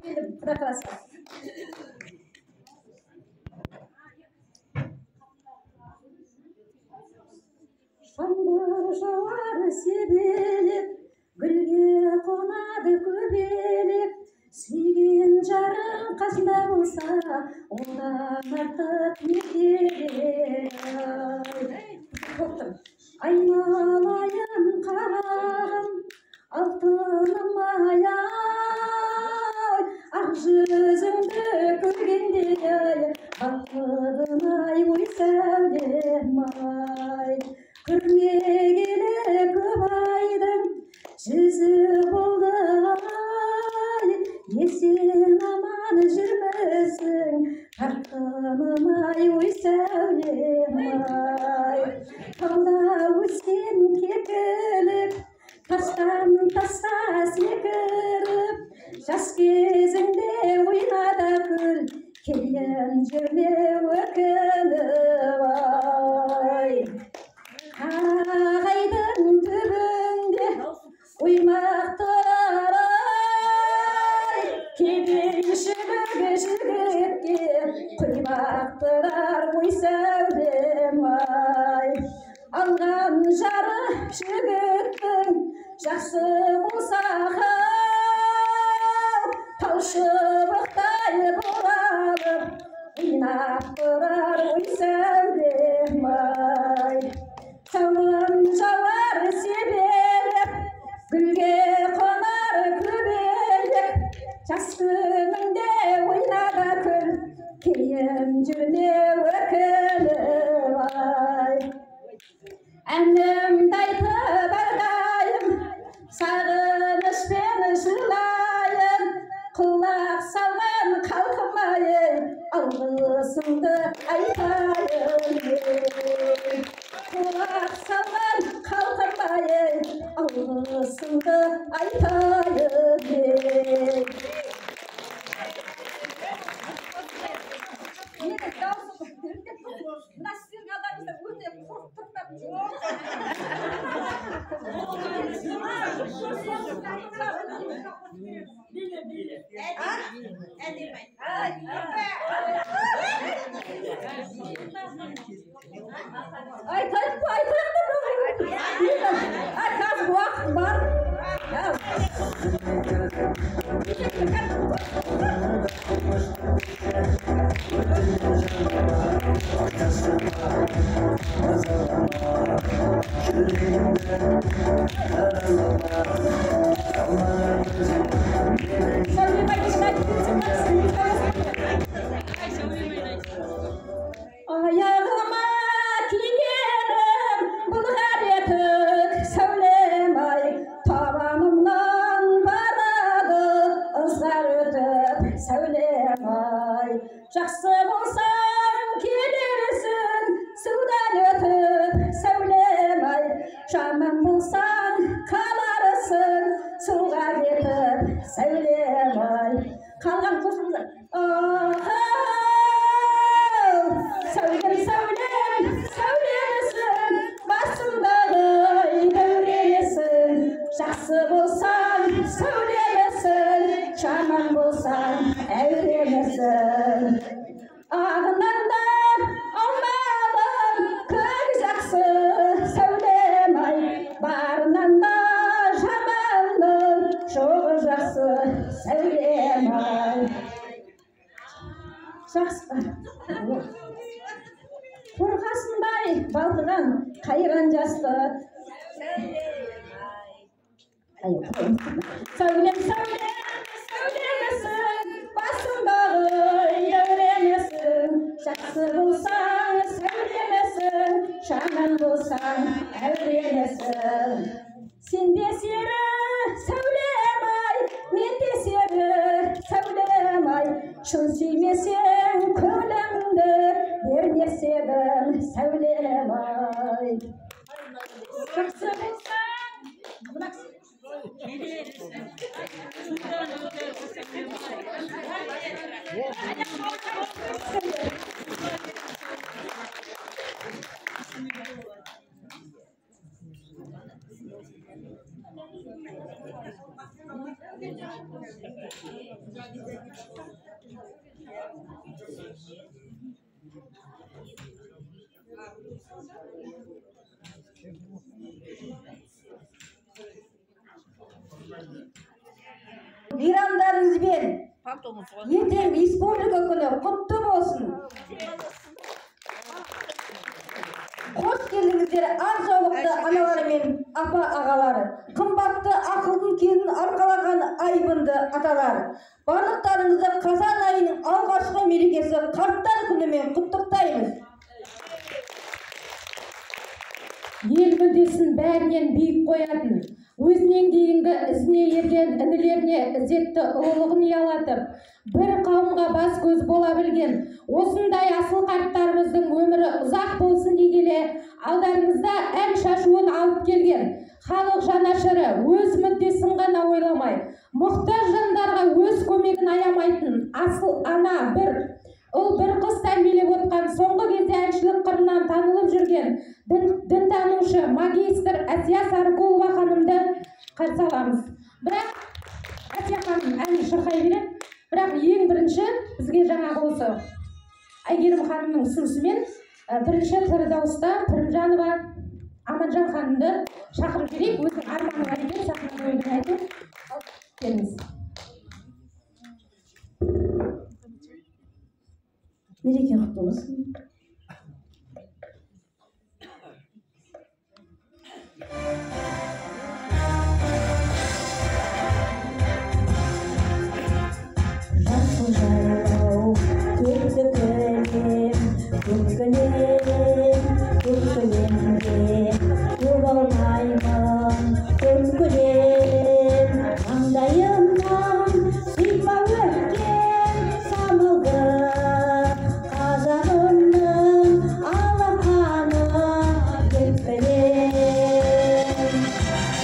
Құдай қаласа. Жаңбыр жауар себелеп, гүлге қонады көбелек, сүйген жарың қасында болса, одан артық не керек? Айналайын қарағым, алтыным-ай, ақ жүзіңді көргенде-ай, бақытым-ай, ой сәулем-ай. Көрмегелі көп айдың жүзі болды-ай, есен аман жүрмісің, жарқыным-ай, ой сәулем-ай. Тауда өскен кекілік, тастан тасқа секіріп, жас кезіңде ойнада күл, келген жүрме өкініп-ай. Ағайдың түбінде оймақтар-ай, кедейшілік жігітке құймақтырар ой сәулем-ай. Алған жары жігіттің жақсы болса-ау, тау шыбықтай бұралып ойнап тұрар ой сәулем-ай. Сауын жауар себелеп, гүлге қонар көбелек, жас күніңде ойнада күл, кейін жүрме өкініп-ай. Әнімді айтып әрдайым, сағынышпен жылайын, құлақ салған халқым-ай, алғысымды айтайын. Құлақ салған халқым-ай, алғысымды айтайын. Қазір уақыт бар. Аяғыма кигенім бұлғар етік сәулем-ай, табанымнан барады ызғар өтіп сәулем-ай. Жақсы болсаң келерсің судан өтіп сәулем-ай, жаман болсаң қаларсың суға кетіп сәулем-ай. Қалған қосыңыздар. Сәулем, сәулем, сәулемісің, басымдағы дәуренесің, жақсы болсаң сәулемісің, жаман болсаң әуремісің. Ағынан да алмадым көк жақсы сәулем-ай, барынан да жаманның жоғы жақсы сәулем-ай. Жақсы. Қорғасындай балқыған қайран жасты. Сәулем, сәулем, сәулемісің, басымдағы дәуремісің, жақсы болсаң сәулемісің, жаман болсаң әуремісің. Сен де сері сәулем-ай, мен де сері сәулем-ай, шын сүймесең көңіліңді бермес едім сәулем-ай. Жақсы болсаң Мейрамдарыңызбен ертең республика күні құтты болсын. Қош келдіңіздер ақ жаулықты аналары мен апа ағалары, қымбатты ақылдың кенін арқалаған айбынды аталары. Барлықтарыңызды қазан айының алғашқы мерекесі қарттар күнімен құттықтаймыз. Ел мүддесін бәрінен биік қоятын, өзінен кейінгі ізіне ерген інілеріне ізетті ұлылығын ұялатып, бір қауымға бас көз бола білген осындай асыл қарттарымыздың өмірі ұзақ болсын дегеле алдарыңызда ән шашуын алып келген халық жанашыры, өз мүддесін ғана ойламай, мұқтаж жандарға өз көмегін аямайтын асыл ана бір ұл бір қыз тәрбиелеп отқан, соңғы кезде әншілік қырынан танылып жүрген дінтанушы магистр Әсия Сарыкулова ханымды қарсы аламыз. Бірақ Әсия ханым әнді шырқай береді, бірақ ең бірінші бізге жаңағы осы Әйгерім ханымның ұсынысымен бірінші тірі дауыста Пірімжанова Аманжан ханымды шақырып жіберейік, өзінің арманы бар екен, сахнада өлең айтып келіңіз. Мереке құтты болсын. Жасыл жайлау, көкті көлем, көккілемде жолалмаймын, көккілем, маңдайымнан сыйпа өткен самылды, қазағымның алақаны келпілем.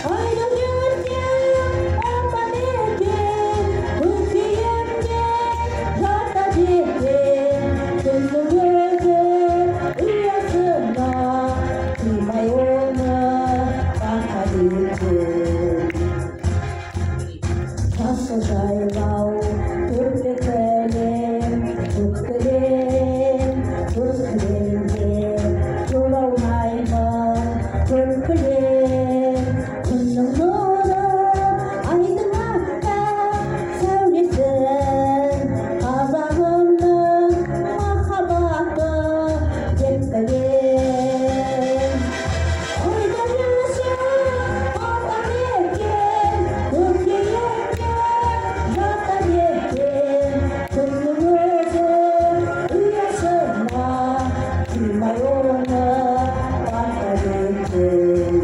Айдың жүрген апан екен, көкейімде жата жеткен, күннің өзі ұясына қимай оны бақа берген. Жасыл жайлау, көрпе кілем, көккілемде жолалмаймын, көркілем, күннің нұры айдың аппақ сәулесін, қазағымның махаббаты деп білем. Ойда жүрсем апам екен, көкейімде жата жеткен, күннің өзі ұясына қимай оны бақа берген.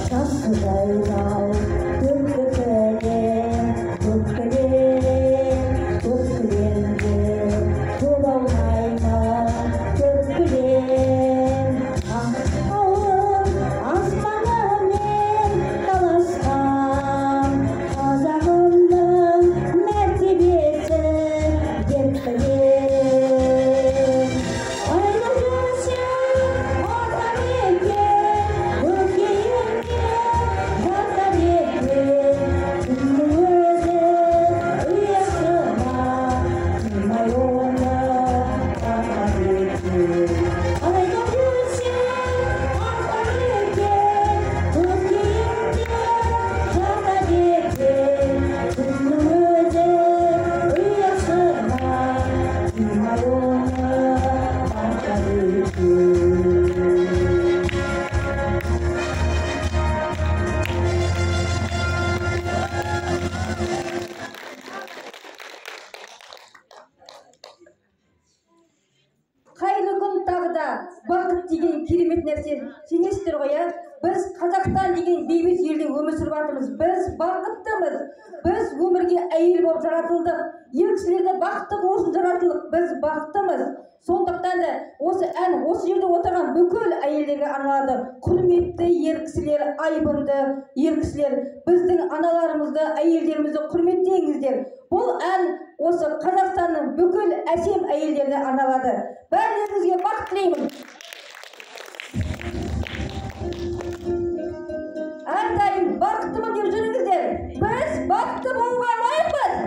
Жасыл жайлау, көрпе кілем, көккілемде жолалмаймын, көркілем. Ауыл аспанымен таласқан, қазағымның мәртебесі деп білем. Айдың жүрсем атам екен, көкейімде жата жеткен, күннің өзі ұясына қимай оны бақа берген. Айдың жүрсем атам екен, көкейімде жата жеткен, күннің өзі ұясына қимай оны бақа берген. Қайырлы күн тағы да бақыт деген керемет нәрсе. Сенесіздер ғой, біз қазақ Қазақстан деген бейбіт елде өмір сүріп жатырмыз. Біз бақыттымыз. Біз өмірге әйел болып жаратылдық. Ер кісілерді бақытты қылу үшін жаратылдық. Біз бақыттымыз. Сондықтан да осы ән осы жерде отырған бүкіл әйелдерге арналады. Құрметті ер кісілер, айбынды ер кісілер, біздің аналарымызды, әйелдерімізді құрметтеңіздер. Бұл ән осы Қазақстанның бүкіл әсем әйелдеріне арналады. Бәріңізге бақыт тілеймін. Әрдайым бақыттымын деп жүріңіздер. Біз бақытты болуға лайықпыз.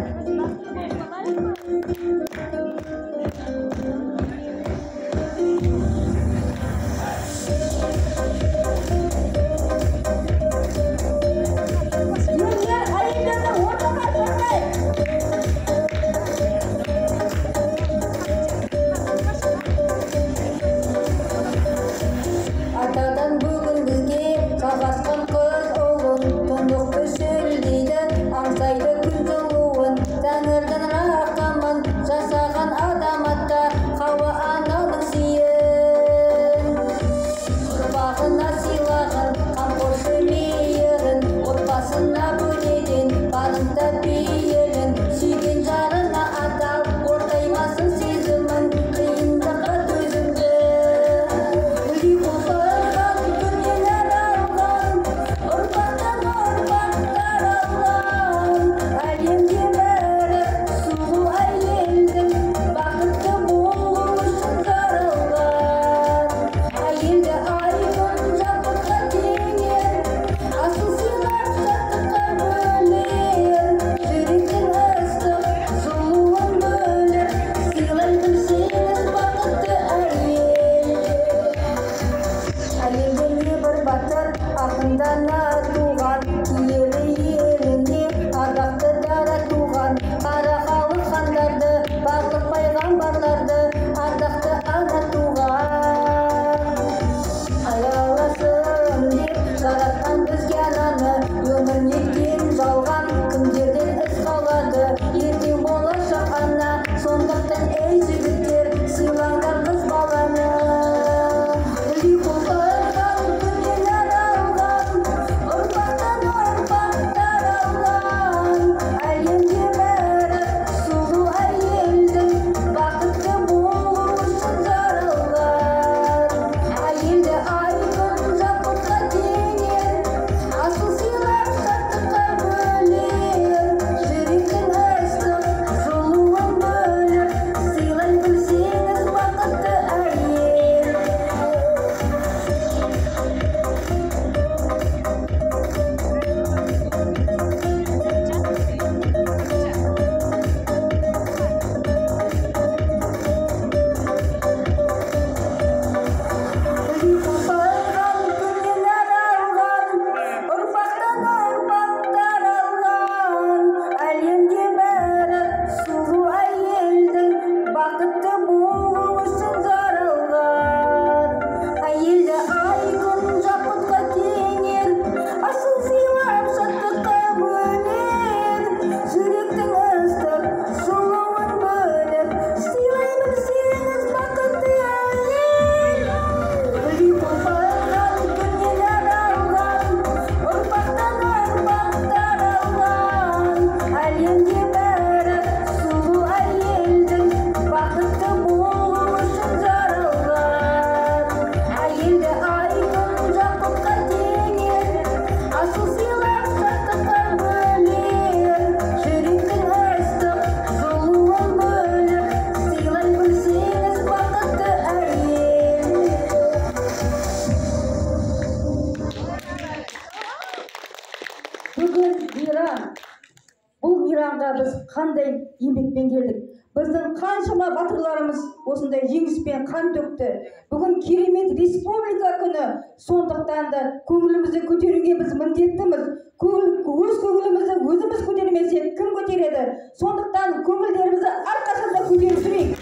біз қандай еңбекпен келдік. Біздің қаншама батырларымыз осындай жеңіспен қан төкті. Бүгін керемет республика күні. Сондықтан да көңілімізді көтеруге біз міндеттіміз. Өз көңілімізді өзіміз көтермесек, кім көтереді? Сондықтан көңілдерімізді әрқашанда көтеріп жүрейік.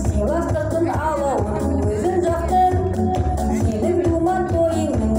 Сыйластықтың алауын өзін жақтың, сенің думан тойыңның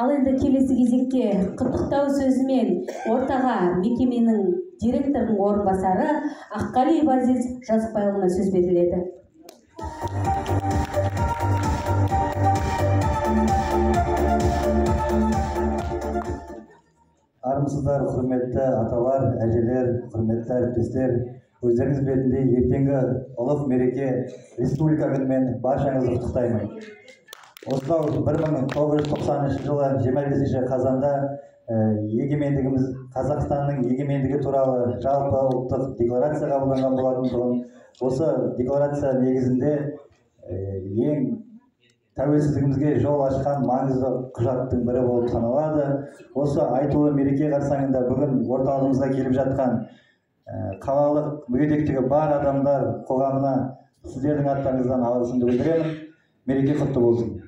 Ал енді келесі кезекке құттықтау сөзімен ортаға мекеменің директорының орынбасары Аққалиев Азиз Жазықбайұлына сөз беріледі. Армысыздар, құрметті аталар, әжелер, құрметті әріптестер. Өздеріңіз білетіндей, ертеңгі ұлық мереке республика күнімен баршаңызды құттықтаймын. Осынау 1990 жылы 25 қазанда егемендігіміз, Қазақстанның егемендігі туралы жалпы ұлттық декларация қабылданған болатындығын, осы декларация негізінде ең тәуелсіздігімізге жол ашқан маңызды құжаттың бірі болып саналады. Осы айтулы мереке қарсаңында бүгін орталығымызға келіп жатқан қалалық мүгедектігі бар адамдар қоғамына сіздердің аттарыңыздан алғысымды білдіремін. Мереке құтты болсын.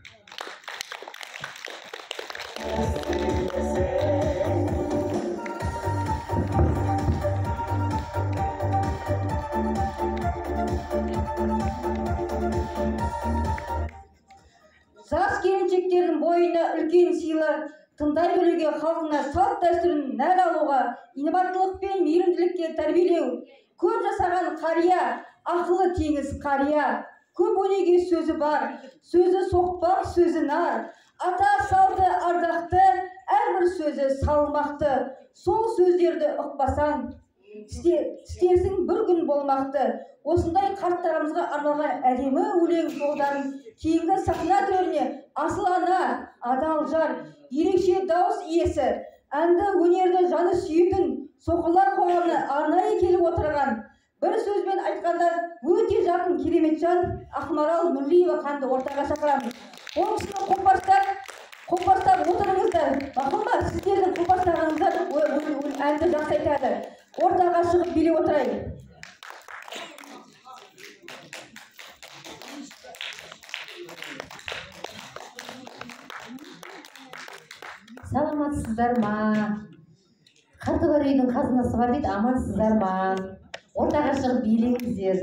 Жас келіншектердің бойына үлкен сыйлы, тыңдай білуге, халқына салт дәстүрін нәр алуға, инабаттылық пен мейірімділікке тәрбиелеу. Көп жасаған қария, ақылы теңіз қария, көп өнеге сөзі бар, сөзі соқпақ, сөзі нар. Ата салты ардақты, әрбір сөзі салмақты. Сол сөздерді ұқпасаң, істерсің бір күн болмақты. Осындай қарттарымызға арналған әдемі өлең жолдарын кейінгі сахна төріне асыл ана, адал жар, ерекше дауыс иесі, әнді өнерді жаны сүйетін соқырлар қоғамына арнайы келіп отырған, бір сөзбен айтқанда өте жақын керемет жан Ақмарал Нұрлиева ханымды ортаға шақырамыз. Ол кісіні қопастап отырыңыздар. Мақұл ма? Сіздердің қопастағаныңыздар әнді жақсы айтады. Ортаға шығып билеп отырайық. Саламатсыздар ма? Қаты бар үйдің қазынасы бар дейді, амансыздар ма? Ортаға шығып билеңіздер.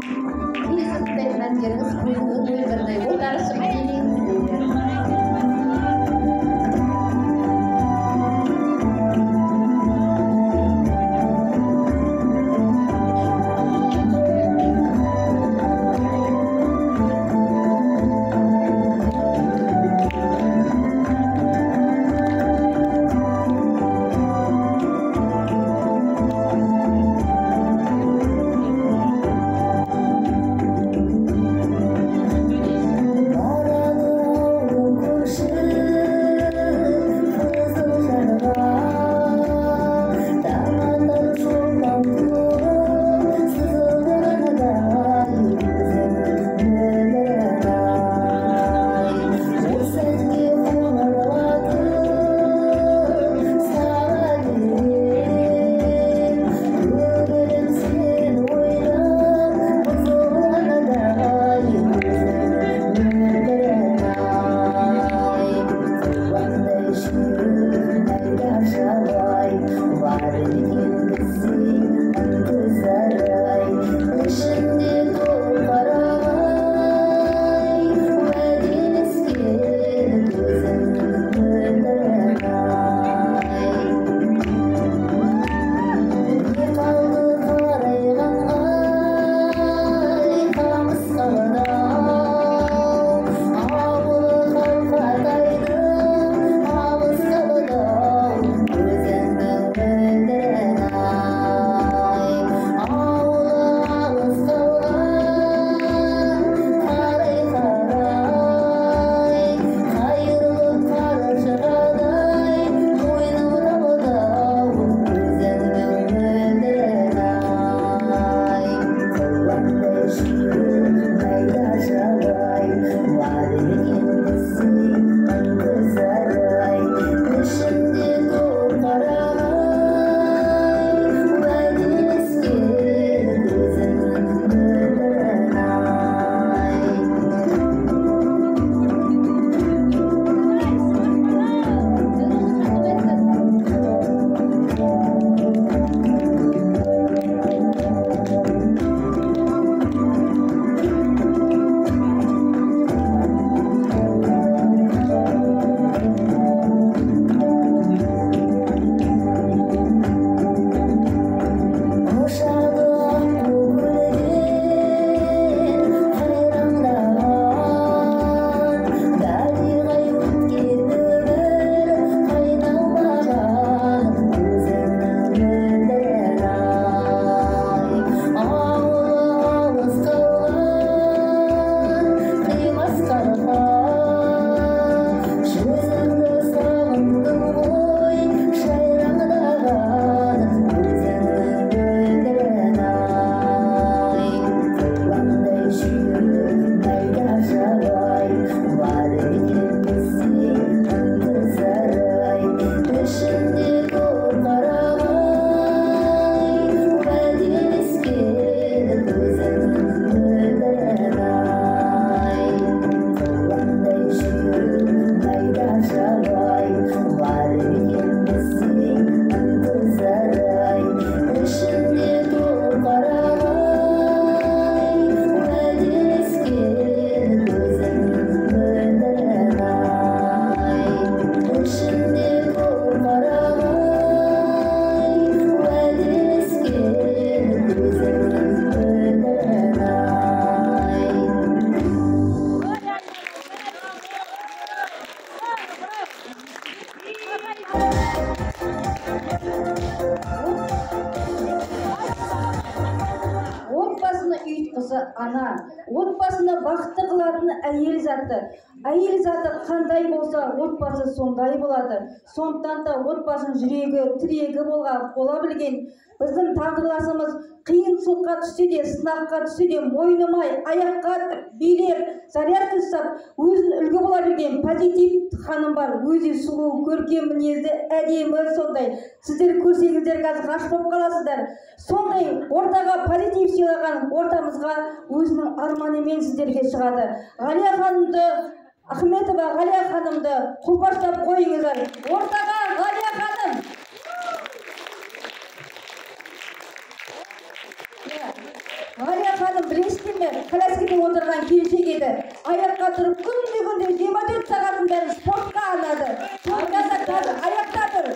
Келесі тыңдайтын әндеріңіз көзіңнің мөлдіріне отарышым ана, отбасыны бақытты қылатын әйел заты. Әйел заты қандай болса, отбасы сондай болады. Сондықтан да отбасының жүрегі, тірегі бола білген біздің тағдырласымыз қиын суыққа түссе де, сынаққа түссе де мойнымай, аяққа билеп, зарядка жасап, өзін үлгі бола білген позитив ханым бар. Өзі сұлу, көркем мінезді, әдемі сондай. Сіздер көрсеңіздер қазір ғашық болып қаласыздар. Сондай ортаға позитив сыйлаған ортамызға өзінің арманымен сіздерге шығады. Ғалия ханымды, Ахметова Ғалия ханымды қолпаштап қойыңыздар. Ортаға Ғалия ханым. Ғалия ханым ханым білесіздер ме? Коляскада отырған келіншек еді. Аяққа тұрып күнде 24 сағатын бәрін спортқа арнады. Сонда да қазір аяқта тұр.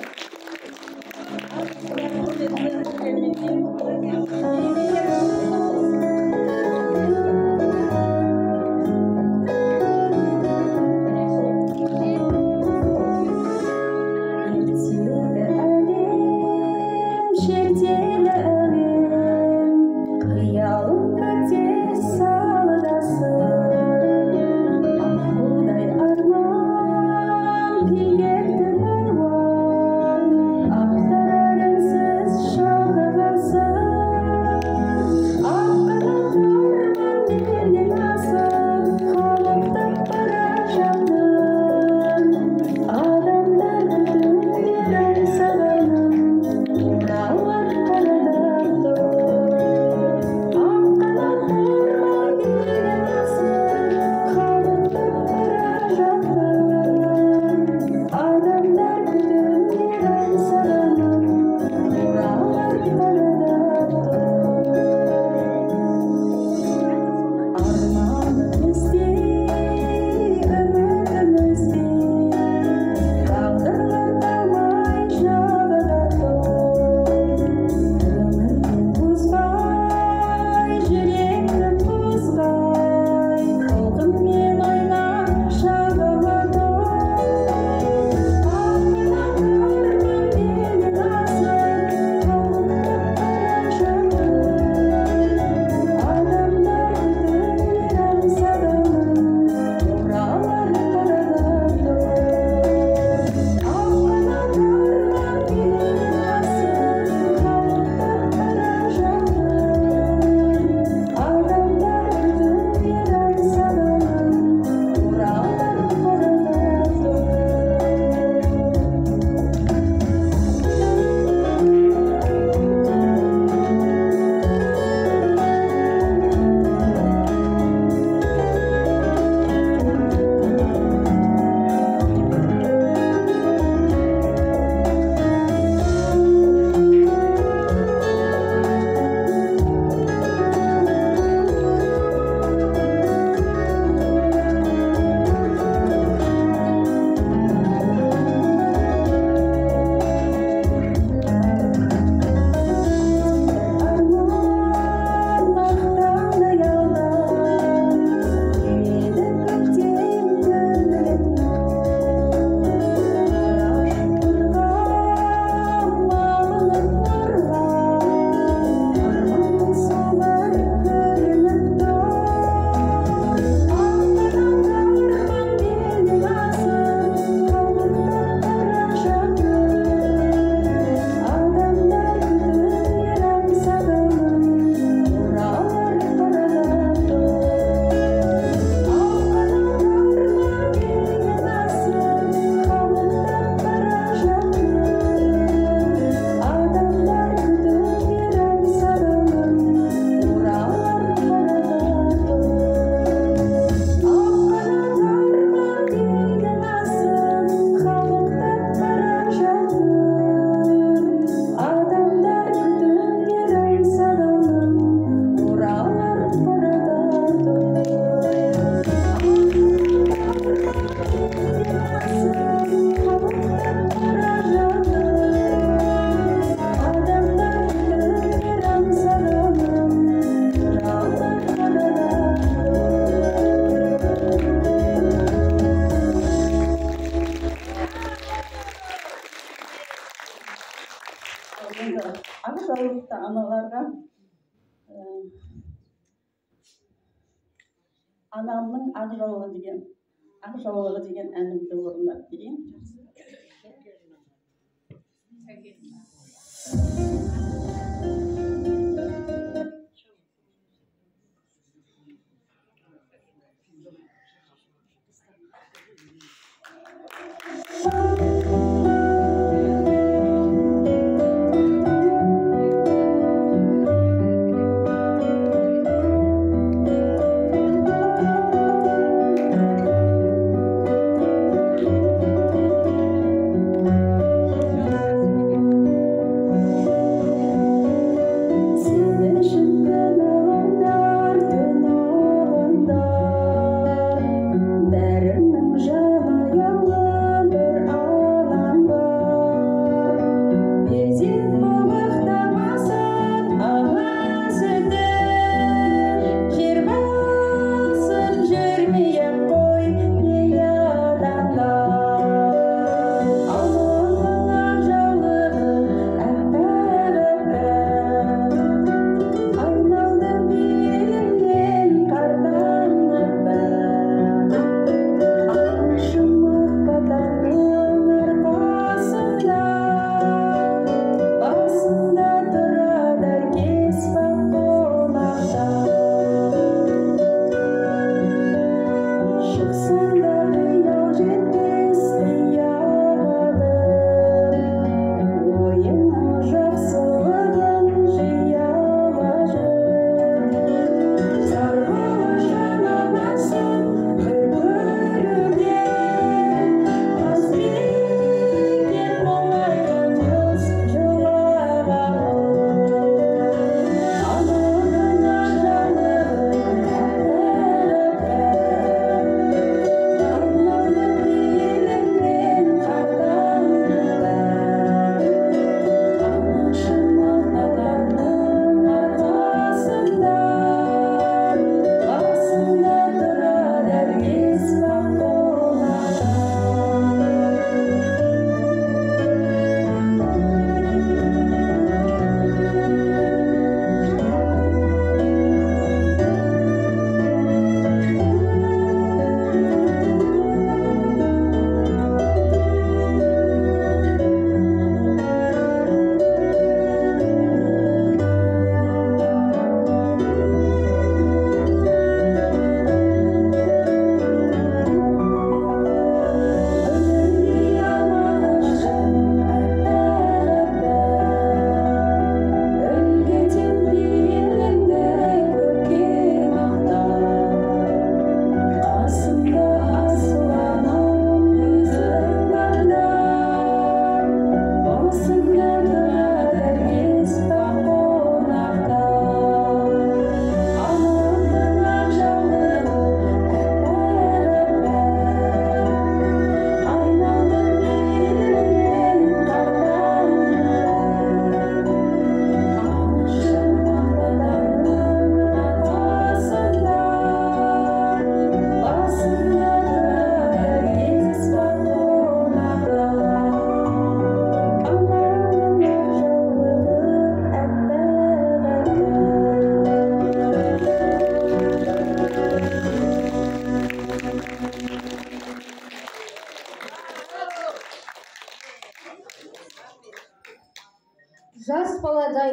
Aqsoqlikda analarga anamның Aqsoqlığı деген әнімді орындап берейін. Seni şıkkın ağlar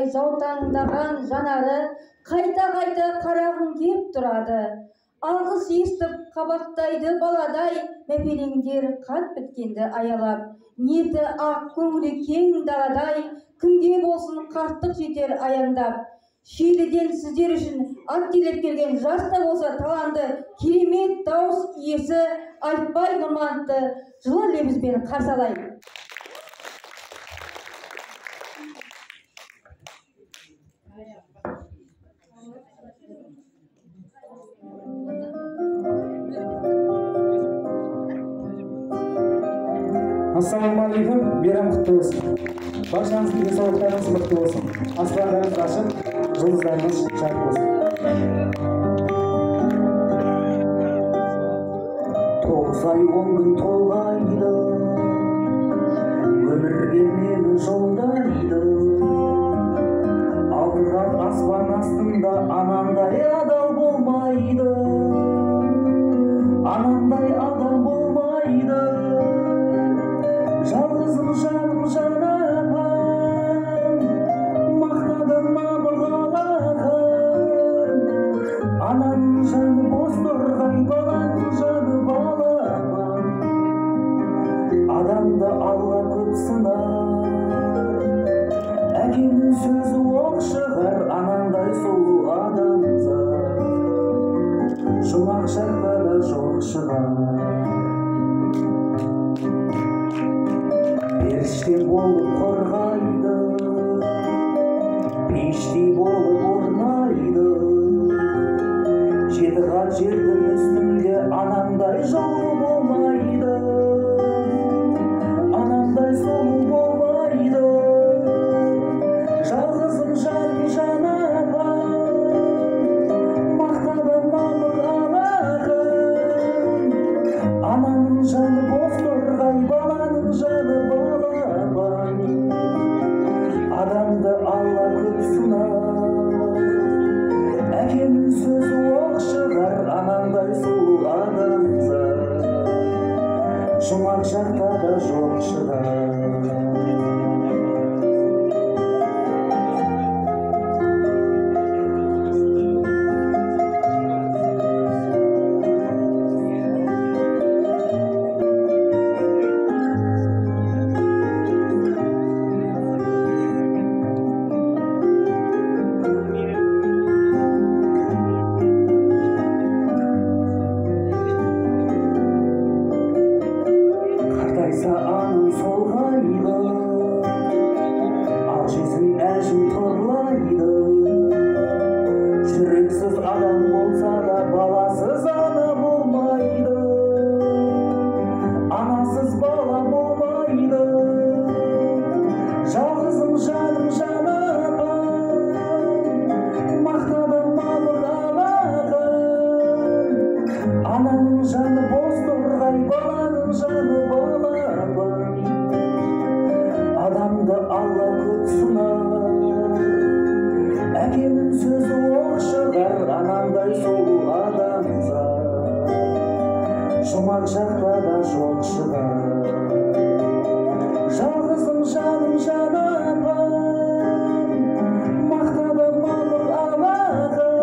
алмай жаутаңдаған жанары қайта-қайта қарағым кеп тұрады. Алғыс естіп қабақтайды баладай, мәпелеңдер қат біткенді аялап. Ниеті ақ, көңілі кең даладай, күнге болсын қарттық жетер аяңдап. Шиеліден сіздер үшін ат келіп келген жаста болса таланды, керемет дауыс иесі Айтбай Нұрмановты жылы лебізбен қарсы алайық. Ассалаумағалейкум, мейрам құтты болсын. Баршаңыздың денсаулықтарыңыз мықты болсын. Аспандарыңыз ашық, жұлдыздарыңыз жарық болсын. 9 ай 10 күн толғайды, өмірге мені жолдайды. Алтыған аспан астында анандай адал болмайды, анандай адам болмайды. Жалғызым жаным жанапам, мақтадым мабығалағым. Ананың жаны бос тұрғай, баланың жаны балапан. Адамды алға көп сынар, әкенің сөзі оқ шығар. Анандай сұлу адамзат жұмақ шақта да жоқ шығар. Періште болып қорғайды, пештей болып орнайды. 7 қат жердің үстінде анандай жолы болмайды, анандай сұлу болмайды. Жалғызым жаным жанапам, мақтадым мабығалағым. Ананың жаны бос тұрғай, баланың жаны балапан. Адамды алла көп сынар, әкенің сөзі оқ шығар. Анандай сұлу адамзат жұмақ шақта да жоқ шығар. Қартайса аның солғайды, ақ жүзін әжім торлайды. Жүрексіз адам болса да баласыз ана болмайды, анасыз бала болмайды. Жалғызым жаным жанапам, мақтадым мабығалағым. Ананың жаны бос тұрғай, баланың жаны балапан. Адамды алла көп сынар, әкенің сөзі оқ шығар. Анандай сұлу адамзат жұмақ шақта да жоқ шығар. Жалғызым жаным жанапам, мақтадым мабығалағым.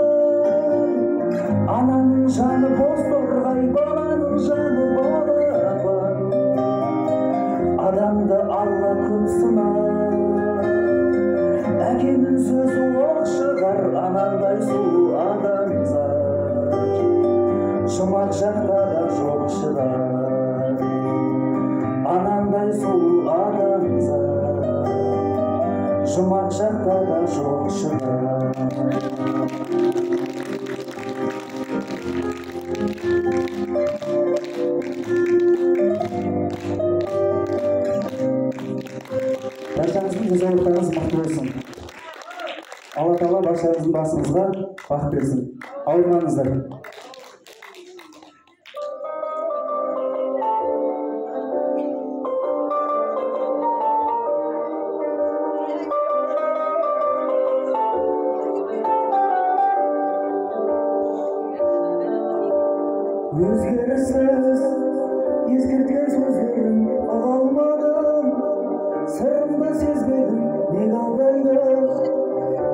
Ананың жаны бос тұрғай, баланың жаны балапан. Адамды алла көп сынар, әкенің сөзі оқ шығар. Анандай сұлу адамзат жұмақ шақта да жоқ шығар. Анандай сұлу адамзат жұмақ шақта да жоқ шығар. Баршаңыздың денсаулықтарыңыз мықты болсын. Алла тағала баршаңыздың басыңызға бақ берсін. Ауырмаңыздар. Өзгеріссіз ескерткен сөздерін аға алмадым, сырымды сезбедім, неге алдайды.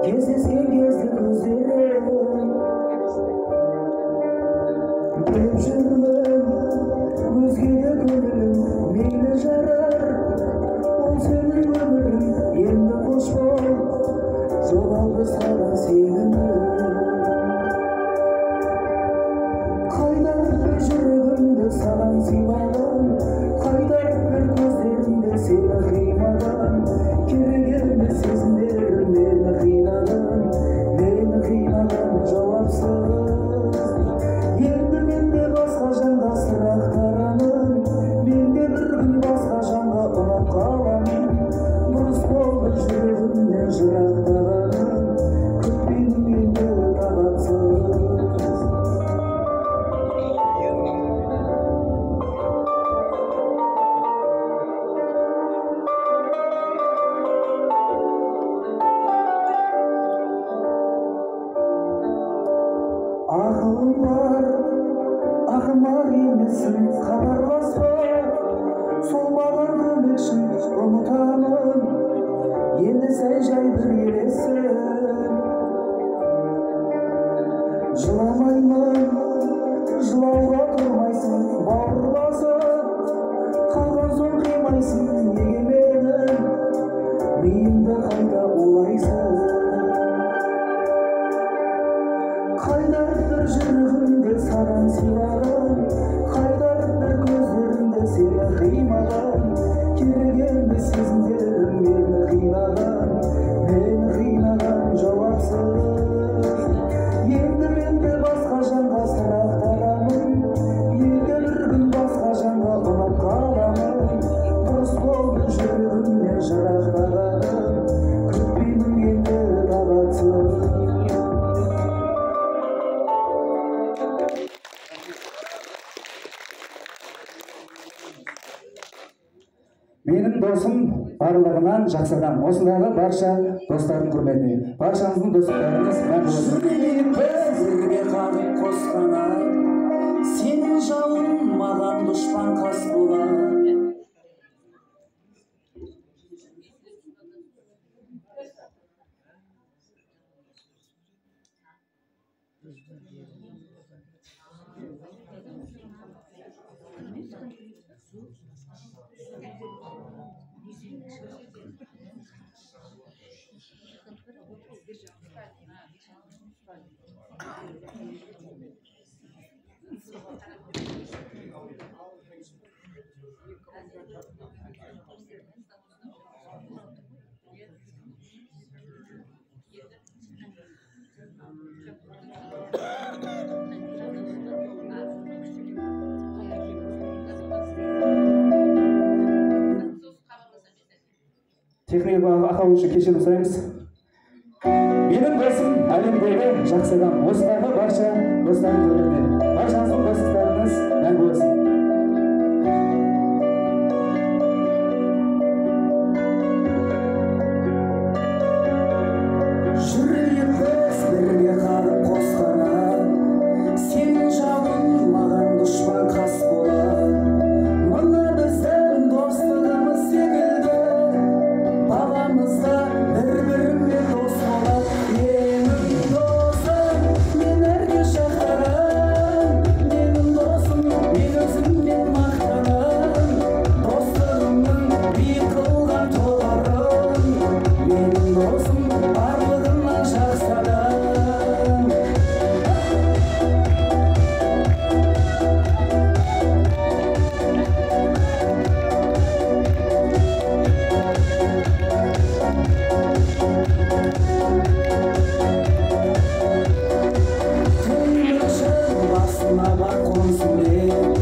кездескен кезде көздерің біліп жүрмін өзгеге көңілім мейлі жарар ол сенің өмірің енді қош бол жоғалды саған сенімім қайдар бір жүрегімді саған сыйладым қайдар бір көздерімді сені қимадым керек емес сезімдерім мені қинадым жауапсыз енді менде басқа жанға сұрақтарамын менде бір күн басқа жанға ұнап қаламын дұрыс болды жүрегімнен жырақтағаным күтпеймін енді тағатсыз ақылым бар ақымақ емессің хабарласпа сол маған көмекші ұмытамын енді сәл жай бір елессің жыламаймын жылауға тұрмайсың бауыр басып қалған соң қимайсың неге менің миымды қайда улайсың қайдар бір жүрегімді саған сыйладым қайдар бір көздерімді сені қимадым керек емес сезімдерім мені қинаған жауапсыз енді менде басқа жанға сұрақтарамын енді бір күн басқа жанға ұнап қаламын дұрыс болды жүрегімнен жырақтағаным күтпеймін енді тағатсыз менің досым барлығынан жақсы адам осындағы барша достардың құрметіне баршаңыздың достықтарыңыз мәңгі болсын бірге қағып қосқаны сенің жауың маған дұшпан қас болар техникалық ақау үшін кешірім сұраймыз. Менің досым әлемдегі жақсы адам. Осындағы барша достардың құрметіне баршаңыздың достықтарыңыз мәңгі болсын. Жүрегіміз бірге қарып қосқаны сенің жауың маған дұшпан қас болар. Мына біздің достығымыз секілді баламызда бір-бірімен дос болар. Менің досым мен әрге шақтарым, менің досым мен өзіммен мақтанам. Достығымның биік қылған тұғырын, менің досым барлығынан жақсы адам. Басына бар қонсын деп,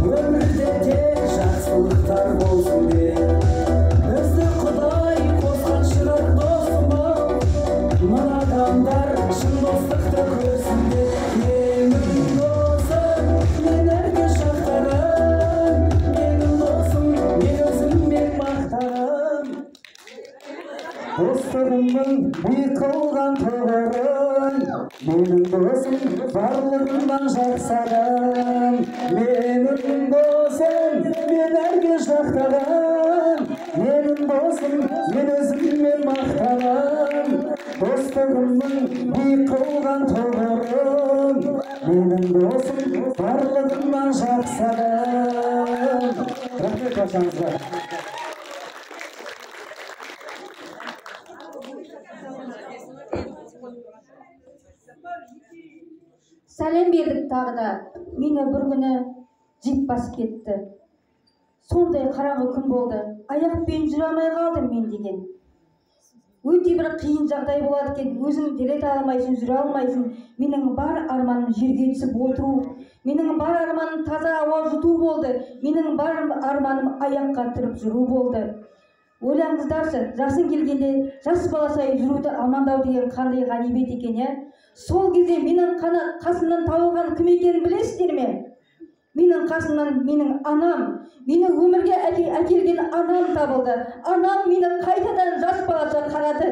өмірде тек жақсылықтар болсын деп, бізді Құдай қосқан шырақ досым-ау, мына адамдар шын достықты көрсін деп. Менің досым мен әрге шақтарым, менің досым мен өзіммен мақтанам. Достығымның биік қылған тұғырын, менің досым барлығынан жақсы адам. Менің досым мен әрге жақтаған, менің досым мен өзіммен мақтанам. Достығым кімнің биік қылған тұғырын, менің досым барлығынан жақсы адам. Рахмет баршаңызға. Сәлем бердік тағы да, мені бір күні жип басып кетті. Сондай қараңғы күн болды, аяқпен жүре алмай қалдым мен деген. Өте бір қиын жағдай болады екен, өзің дерет алмайсың, жүре алмайсың. Менің бар арманым жерге түсіп отыру, менің бар арманым таза ауа жұту болды, менің бар арманым аяққа тұрып жүру болды. Ойлаңыздаршы, жасың келгенде жас баласай жүруді амандау деген қандай ғанибет екен, иә? Сол кезде менің қасымнан табылған кім екенін білесіздер ме? Менің қасымнан менің анам, мені өмірге әкелген анам табылды. Анам мені қайтадан жас балаша қарады.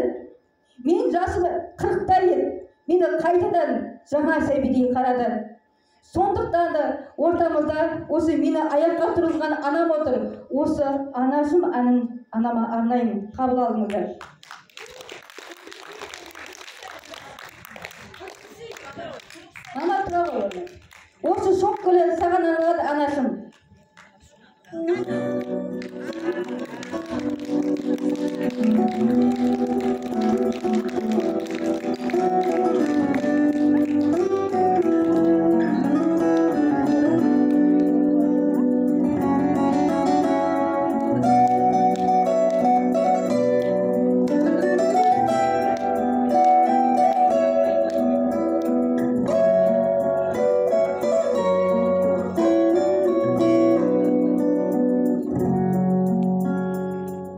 Мен жасым 40-та еді, мені қайтадан жаңа сәбидей қарады. Сондықтан да ортамызда осы мені аяққа тұрғызған анам отыр. Осы анашым әнін анама арнаймын. Қабыл алыңыздар. Мама тұра ғой. Осы шоқ гүлі саған арналады анашым.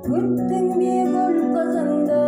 Күттің бе гүл қызыңды,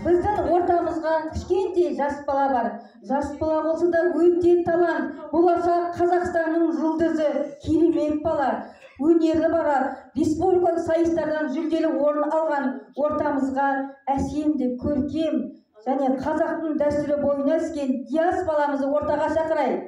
Біздің ортамызға кішкентай жас бала бар. Жас бала болса да өте талант. Болашақ Қазақстанның жұлдызы, керемет бала. Өнерлі бала, республикалық сайыстардан жүлделі орын алған. Ортамызға әсемді, көркем және қазақтың дәстүрі бойына сіңген Диас баламызды ортаға шақырайық.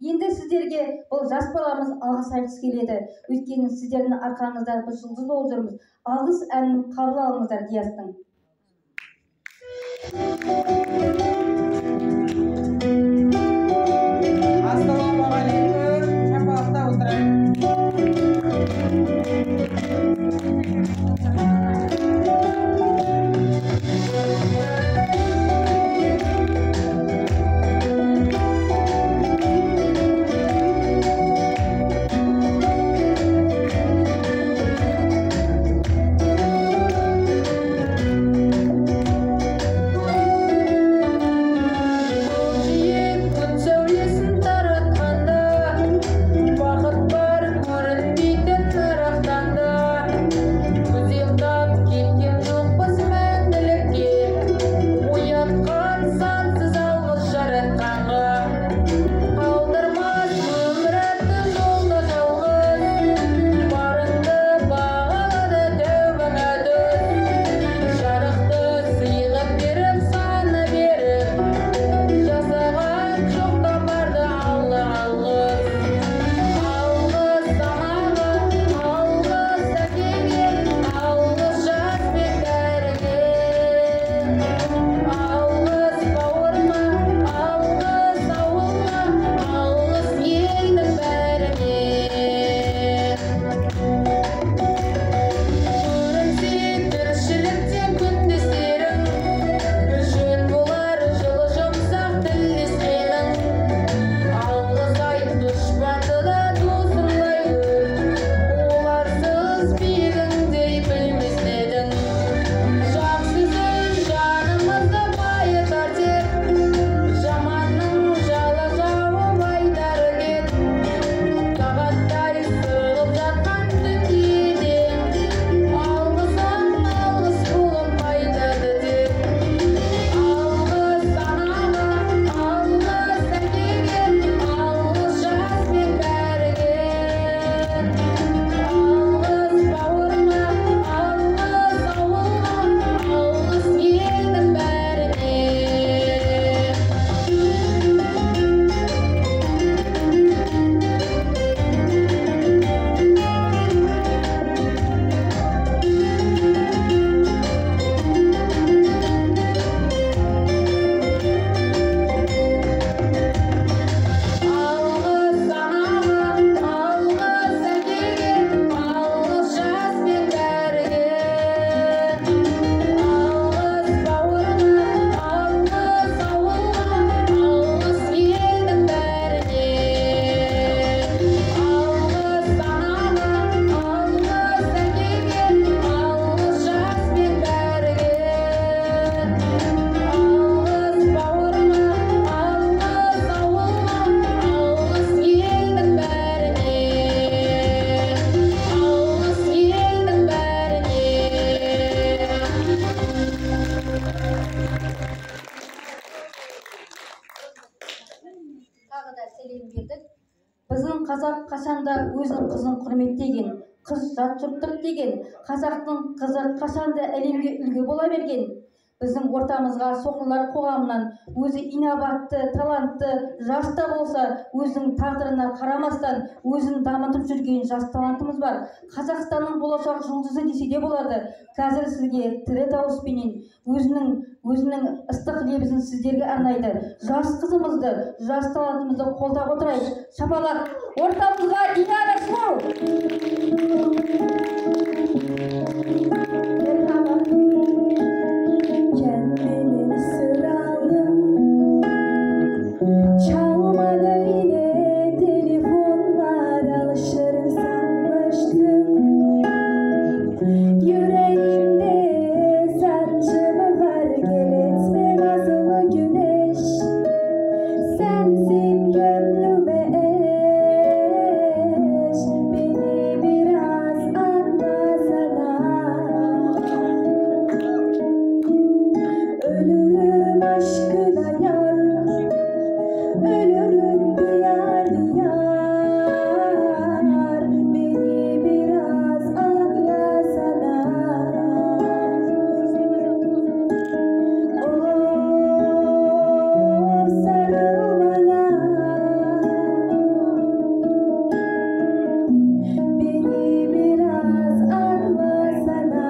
Енді сіздерге бұл жас баламыз алғыс айтқысы келеді. Өйткені сіздердің арқаңызда біз жұлдыз болып жүрміз. Алғыс әнін қабыл алыңыздар Диастың. Ассалаумағалейкум. Шапалақта отырайық. қазақ қашанда өзінің қызын құрметтеген, қыз жат жұрттық деген, қазақтың қызы қашанда әлемге үлгі бола берген. Біздің ортамызға соқырлар қоғамынан өзі инабатты, талантты, жас та болса, өзінің тағдырына қарамастан өзін дамытып жүрген жас талантымыз бар. Қазақстанның болашақ жұлдызы десе де болады. Қазір сізге тірі дауыспенен өзінің ыстық лебізін сіздерге арнайды. Жас қызымызды, жас талантымызды қолдап отырайық. Шапалақ. Ортамызға Динара Смол. Kendimi sıralım, çalmadı yine telefonlar, alışırım sanmıştım. Yüreğimde sancımı var, gel etme nazlı güneş. Sensin gönlüme eş, beni biraz anlasana. Ölürüm aşkına yar, ölürüm diyar diyar, beni biraz anlasana. Oh, sarıl bana, beni biraz anlasana.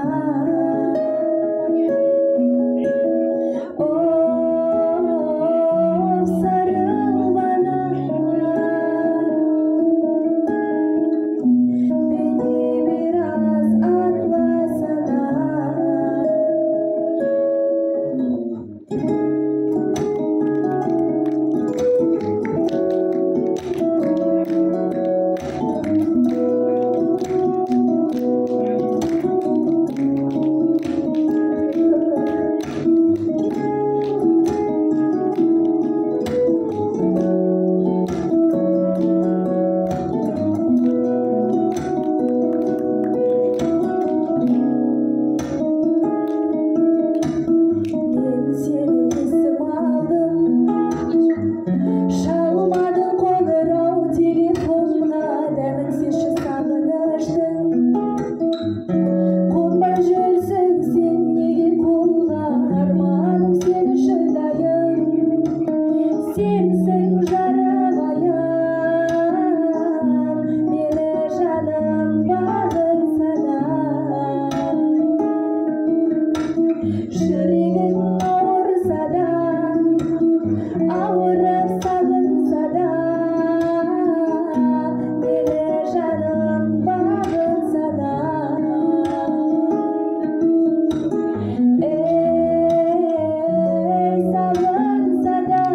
Oh, sarıl bana, beni biraz anlasana. Ben seni isim aldım, çalmadın konuğu telefonuna, deminsiz şu sağlaştın. Konma жүрсің sen неге қолға, арманым сені шыдайын. Sensin жарығайым, мені жаным бағынсana. Жүрегім ауырса да, ауырып сағынса да, мені жаным бағынсana. Ey сағынса да,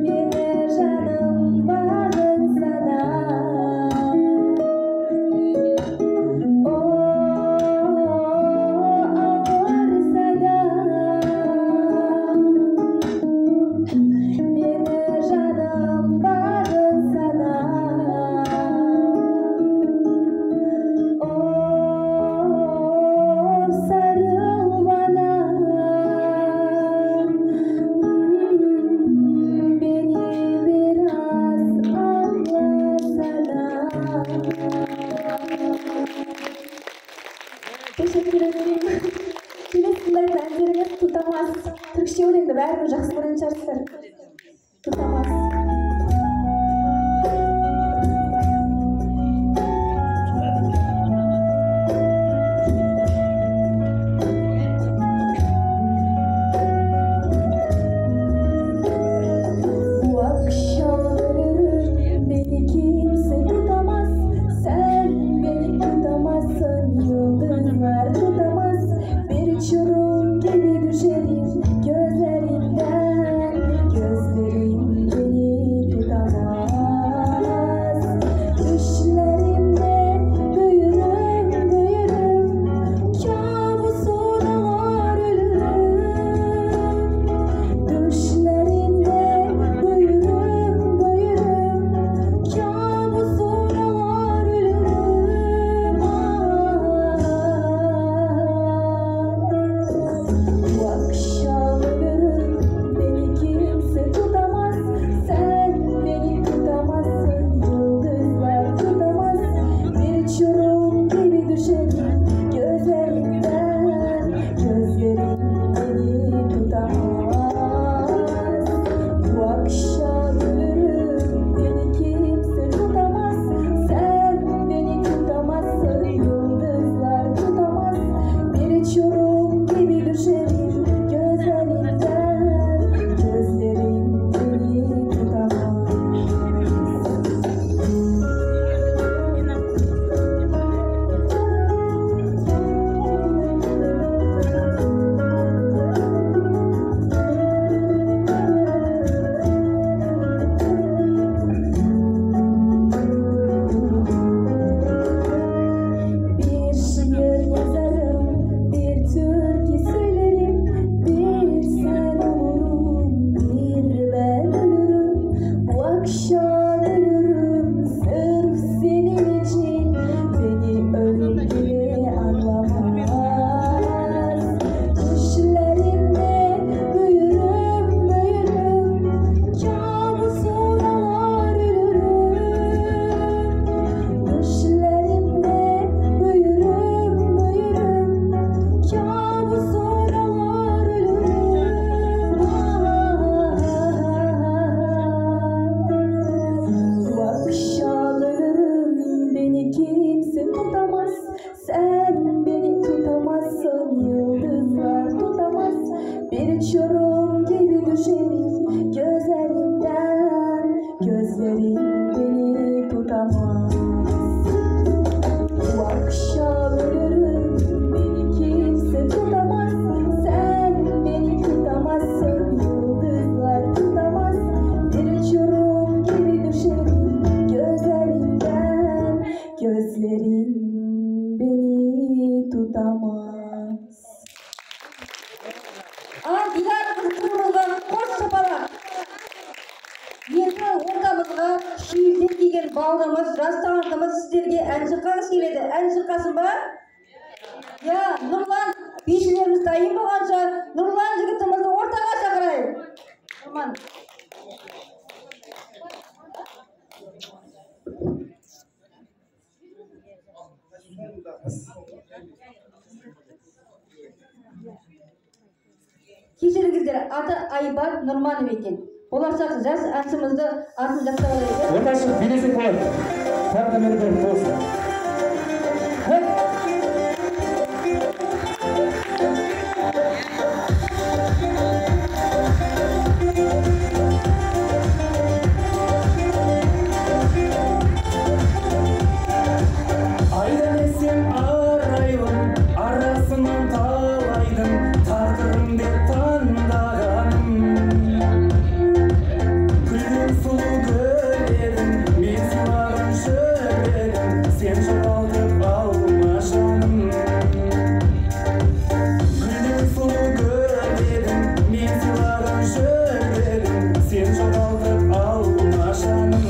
meni жаным бағынсana. Oh, ağırsa da, meni canım bağırsana. Oh, sarıl bana, beni biraz anlasana. Teşekkür ederim. Bilesizler, benzeriniz tutamaz. Türkçe өлеңді бәрібір жақсы көретін шығарсыздар. Tutamaz. Bu akşam ölürüm, beni kimse tutamaz. Sen beni tutamazsın, yıldızlar tutamaz. Bir uçurum gibi düşerim gözlerinden, gözlerim beni tutamaz. Düşlerimde büyürüm, büyürüm, kabusuna var ölürüm. Düşlerinde büyürüm, büyürüm, kabusuna var ölürüm. Bu akşam ölürüm, beni kimse tutamaz. Kabus oralar ölürüm. Akşamlarım beni kimse tutamaz. Sen beni tutamazsın, yıldızlar tutamaz. Bir çorum gibi düşerim gözlerinden, gözlerim beni tutamaz. Bu akşam ölürüm, beni kimse tutamaz. Sen beni tutamazsın, yıldızlar tutamaz. Bir çorum gibi düşerim gözlerinden, gözlerim beni tutamaz. Dilara kızımızға қос шапалақ. Енді ортамызға шүйілден деген бауырымыз, жас талантымыз сіздерге ән шырқағысы келеді. Ән шырқасын ба? Я, Нұрлан, бишілеріміз дайын болғанша, Нұрлан жігітімізді ортаға шақырайық. Нұрлан. Кешіріңіздер, аты Айбар Нұрманов екен. Болашақ жас әншімізді атын жастап алайық. Орташы билесек болады. Тағы да бір болсын. Айдан есем арайлым, арасынан талайдым, тағдырым деп таңдағаным. Күлген сұлу гүледің, мен сыйлаған жүрегім, сен жоғалтып алма жаным. Күлген сұлу гүледің, мен сыйлаған жүрегім, сен жоғалтып алма жаным.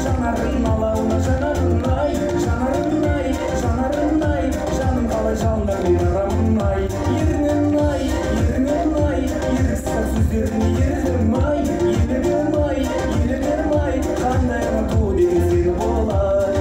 Жанарың алауына жанарың-ай, жанарың-ай, жанарың-ай, жаным қалай жалындар беймарамын-ай. Ерінім-ай, ерінім-ай, еріксіз сөздеріне ерілдім-ай, елігім-ай, елігім-ай, қандай ұнату деген сені болар.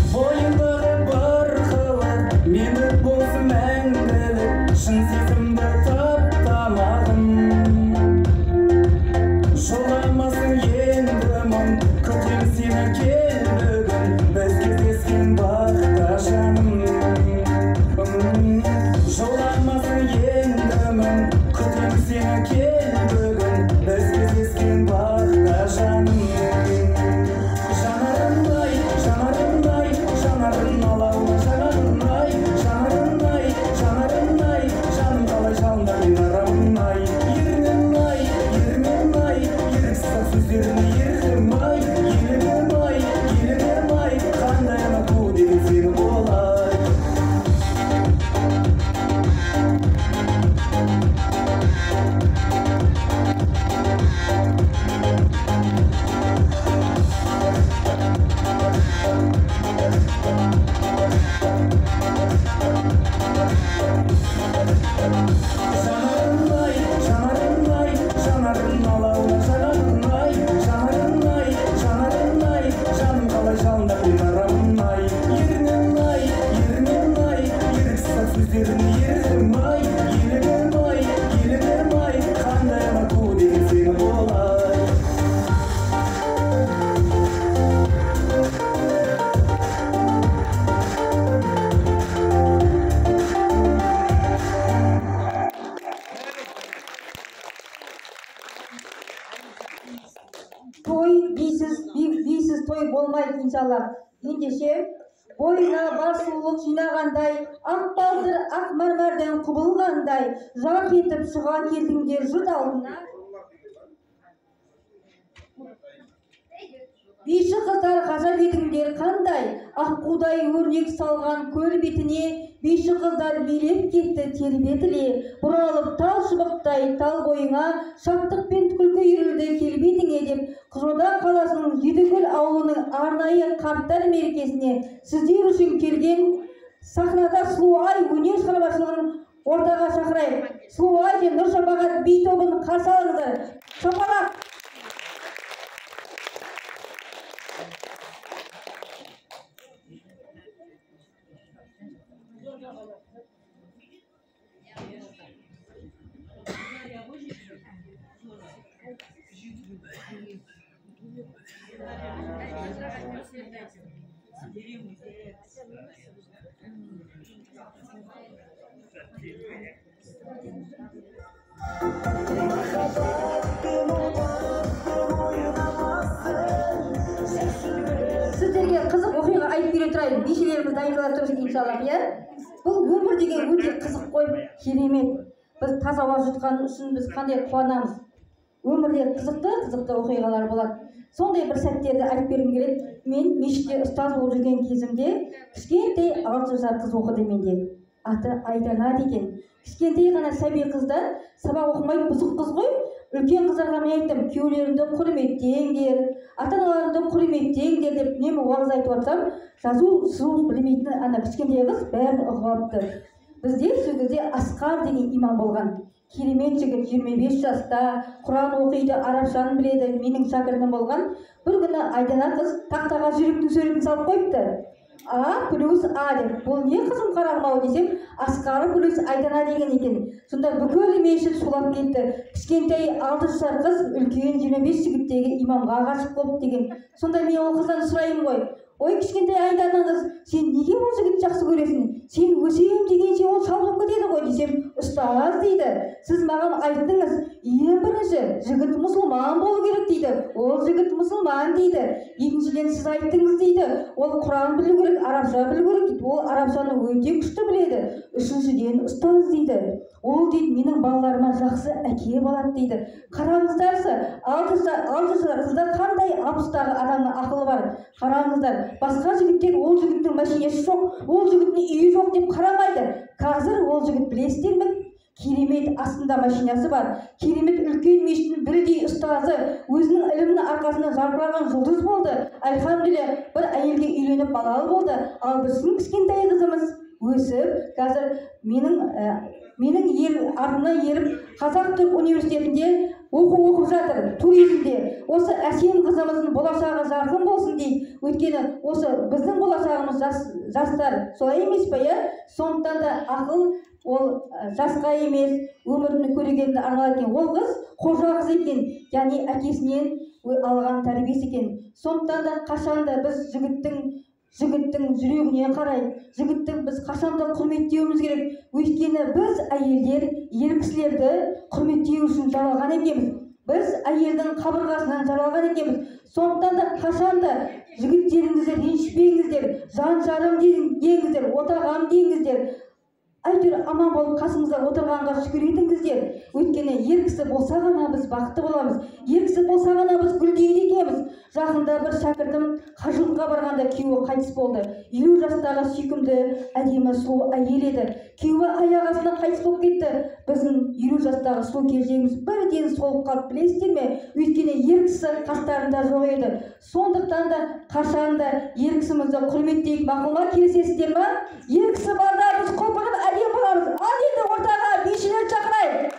Бойындағы бар қылық, мені болсын мәңгілік, шын сезімді таптамадым. Жоламасын енді мұң, күтем сені кел бүгін, біз кездескен бақта жаным. Жоламасын енді мұң, күтем сені кел бүгін, біз кездескен бақта жаным. Жанарың-ай, жанарың-ай, жанарың алауына жанарың-ай, жанарың-ай, жанарың-ай, жаным қалай жалындар беймарамын-ай. Ерінім-ай, ерінім-ай, еріксіз сөздеріне ерілдім-ай, елігім-ай, елігім-ай, қандай ұнату деген сені болар. Жанарың-ай, жанарың-ай, жанарың алауына жанарың-ай, жанарың-ай, жанарың-ай, жаным қалай жалындар беймарамын-ай. Ерінім-ай, ерінім-ай, еріксіз сөздеріне ерілдім-ай, елігім-ай, елігім-ай, қандай ұнату деген сені болар. Той бийсіз той болмайды иншалла. Ендеше бойына бар сұлулық жинағандай, ақ балдыр ақ мәрмәрден құбылғандай, жарқ етіп шыға келдіңдер жұрт алдына. Биші қыздар ғажап етіңдер қандай, аққудай өрнек салған көл бетіне, биші қыздар билеп кетті тербетіле, бұралып тал шыбықтай тал бойыңа, шаттық пен күлкі үйірілді келбетіңе деп, Қызылорда қаласының Едігөл ауылының арнайы қарттар мерекесіне сіздер үшін келген сахнада Сұлуай өнер шығармашылығын ортаға шақырайық. Сұлуай және Нұршапағат би тобын қарсы алыңыздар. Шапалақ! Сіздерге қызық оқиға айтып бере тұрайын. Бишілеріміз дайындала тұрсын иншаллах, иә? Бұл өмір деген өте қызық қой, керемет. Біз таза ауа жұтқан үшін біз қандай қуанамыз. Өмірде қызықты оқиғалар болады. Сондай бір сәттерді айтып бергім келеді. Мен мешітте ұстаз болып жүрген кезімде кішкентай 6 жасар қыз оқыды менде. Аты Айдана деген. Кішкентай ғана сәби қызда сабақ оқымай бұзық қыз ғой. Үлкен қыздарға мен айттым, күйеулеріңді құрметтеңдер, ата-аналарыңды құрметтеңдер деп үнемі уағыз айтып отырсам, жазу білмейтін ана кішкентай қыз бәрін ұғып алыпты. Бізде сол кезде Асқар деген имам болған. Керемет жігіт, 25 жаста, Құран оқиды, арабшаны біледі, менің шәкіртім болған. Бір күні Айдана қыз тақтаға жүректің суретін салып қойыпты. А плюс А деп. Бұл не қызым қарағым-ау десем, Асқары плюс Айдана деген екен. Сонда бүкіл мешіт шулап кетті. Кішкентай 6 жасар қыз үлкен 25 жігіттегі имамға ғашық болып деген. Сонда мен ол қыздан сұрайын ғой. Ой, кішкентай Айдана қыз, сен неге ол жігітті жақсы көресің? Сен өсейім дегенше ол шалып кетеді ғой десем, ұстаз дейді. Сіз маған айттыңыз, ең бірінші жігіт мұсылман болу керек дейді. Ол жігіт мұсылман дейді. Екіншіден сіз айттыңыз дейді. Ол Құран білу керек, арабша білу керек дейді. Ол арабшаны өте күшті біледі. Үшіншіден ұстаз дейді. Ол дейді менің балаларыма жақсы әке болады дейді. Қараңыздаршы, 6 жасар қызда қандай абыстағы адамның ақылы бар. Қараңыздар, басқа жігіттер ол жігіттің машинасы жоқ, ол жігіттің үйі жоқ деп қарамайды. Қазір ол жігіт білесіздер ме? Керемет астында машинасы бар. Керемет үлкен мешіттің бірдей ұстазы, өзінің ілімінің арқасында жарқыраған жұлдыз болды. Альхамдулилля, бір әйелге үйленіп балалы болды. Ал біздің кішкентай қызымыз өсіп, қазір менің ел артына еріп, Қазақ-Түрік университетінде оқып жатыр, туризмде. Осы әсем қызымыздың болашағы жарқын болсын дейді. Өйткені осы біздің болашағымыз жастар, солай емес пе, иә? Сондықтан да ақыл ол жасқа емес, өмірін көргенді арналады екен. Ол қыз қожа қыз екен, яғни әкесінен алған тәрбиесі екен. Сондықтан да қашанда біз жігіттің жүрегіне қарай, жігіттің біз қашанда құрметтеуіміз керек. Өйткені біз әйелдер ер кісілерді құрметтеу үшін жаралған екенбіз. Біз әйелдің қабырғасынан жаралған екенбіз. Сондықтан да қашанда жігіттеріңізді ренжітпеңіздер, жан жарым деңіздер, отағам деңіздер. Әйтеуір аман болып қасыңызда отырғанға шүкір етіңіздер. Өйткені ер кісі болса ғана біз бақытты боламыз. Ер кісі болса ғана біз гүлдейді екенбіз. Жақында бір шәкіртім қажылыққа барғанда күйеуі қайтыс болды. 50 жастағы сүйкімді, әдемі сұлу әйел еді. Күйеуі аяқ астынан қайтыс болып кетті. Біздің 50 жастағы сұлу келіншегіміз бірден солып қалып, білесіздер ме? Өйткені ер кісі қастарында жоқ еді. Сондықтан да қашанда ер кісімізді құрметтейік, мақұл ма? Келісесіздер ме? Ер кісі барда біз құлпырып әдем боламыз. Ал енді ортаға бишілерді шақырайық.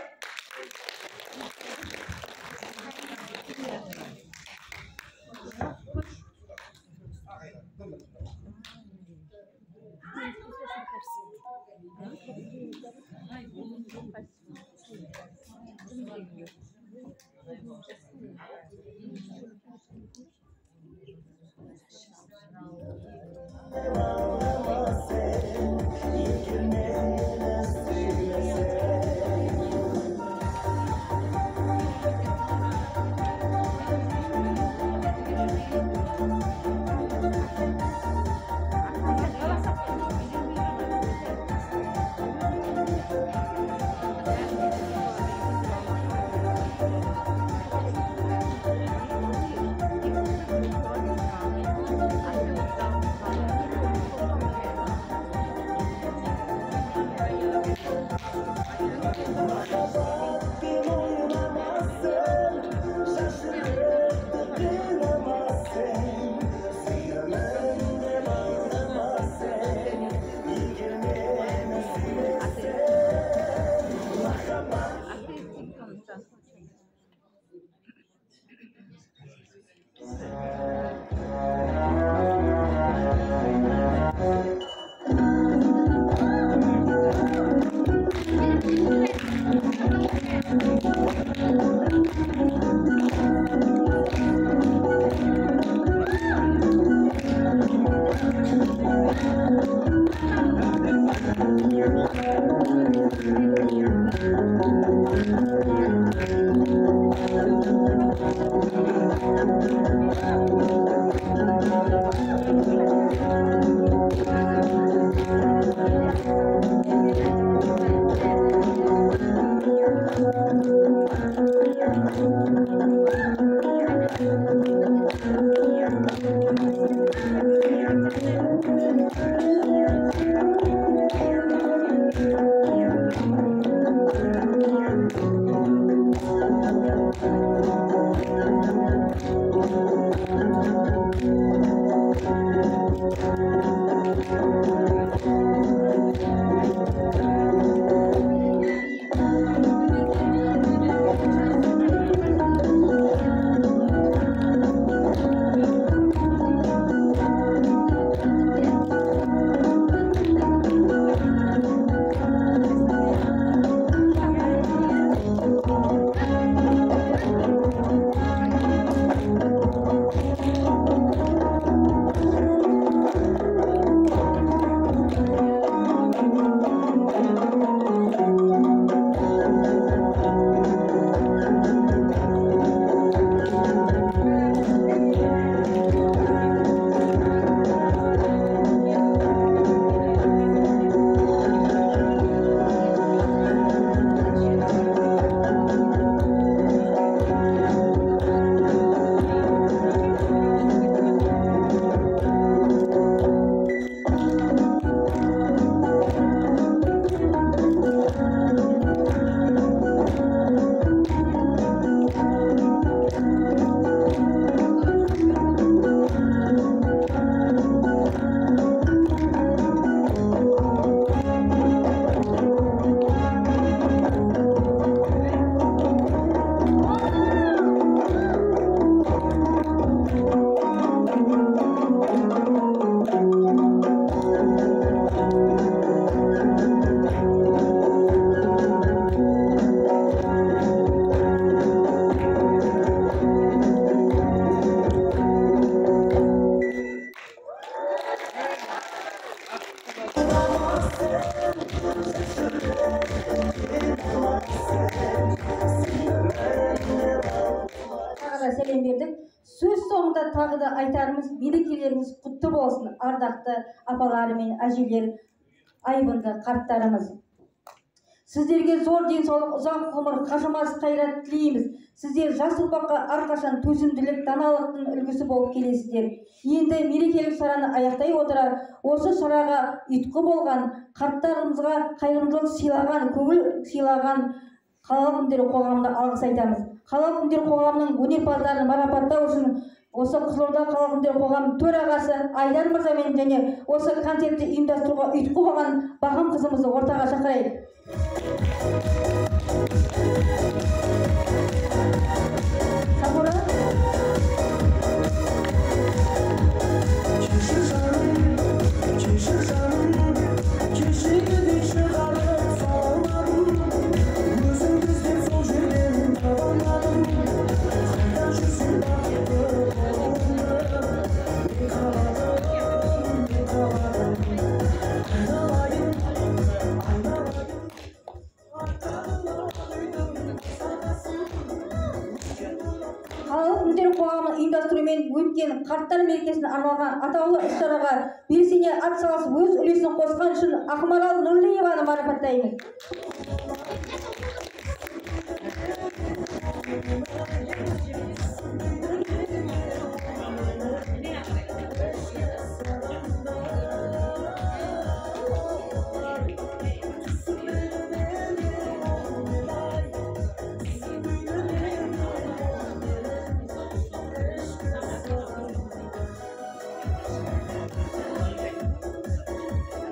тағы да айтарымыз, мерекелеріңіз құтты болсын, ардақты апалары мен әжелер, айбынды қарттарымыз. Сіздерге зор денсаулық, ұзақ ғұмыр, қажымас қайрат тілейміз. Сіздер жас ұрпаққа әрқашан төзімділік, даналықтың үлгісі болып келесіздер. Енді мерекелік шараны аяқтай отыра, осы шараға ұйытқы болған, қарттарымызға қайырымдылық сыйлаған, көңіл сыйлаған Қалалық Күндер қоғамына алғыс айтамыз. Қалалық Күндер қоғамының өнерпаздарын марапаттау үшін осы Қызылорда Қалалық Күндер қоғамының төрағасы Айдар мырзамен және осы концертті ұйымдастыруға ұйытқы болған Бағым қызымызды ортаға шақырайық. Сабура. Қалалық Күндер қоғамының ұйымдастыруымен өткен қарттар мерекесіне арналған атаулы іс-шараға белсене атсалысып өз үлесін қосқан үшін Ақмарал Нұрлиеваны марапаттаймыз.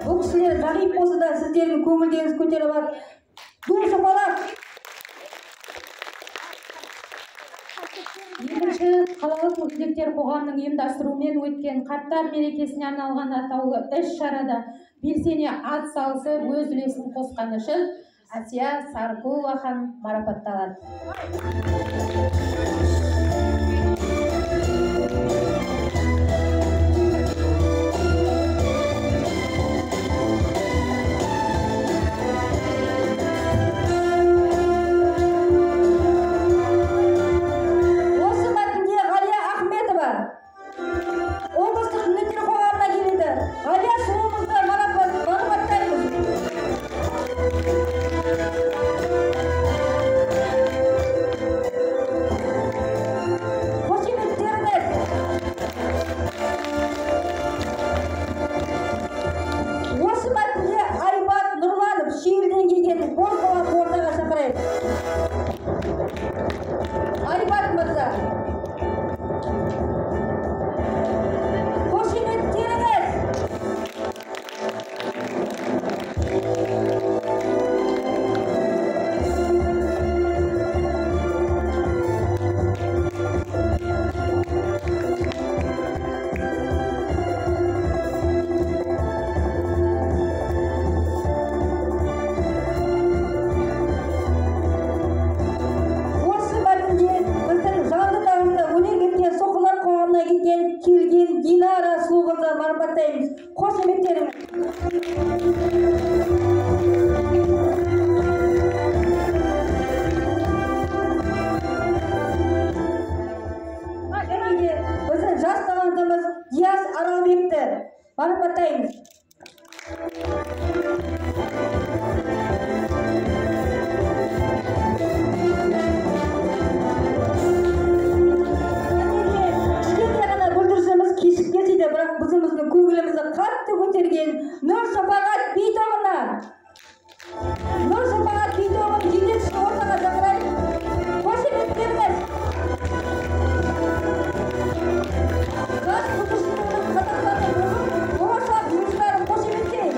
Бұл кісілер зағип болса да сіздердің көңілдеріңіз көтеріп алып, dur шапалақ. Екінші, қалалық мүгедектер қоғамының ұйымдастыруымен өткен қарттар мерекесіне арналған атаулы іс-шарада белсене ат салысып өз үлесін қосқаны үшін Әсия Сарқұлова ханым марапатталады. келген Динара сұлуқызды марапаттаймыз. Қошеметтеріңіз. Біздің жас талантымыз Диас Аралбекті марапаттаймыз. Бірақ біздің көңілімізді қатты көтерген Нұр Шапағат би тобына жетекшісі ортаға шақырайық. Қошеметтеріңіз. Жас күтушілердің қатарларына бүгін болашақ жұмыстарын қошеметтейік.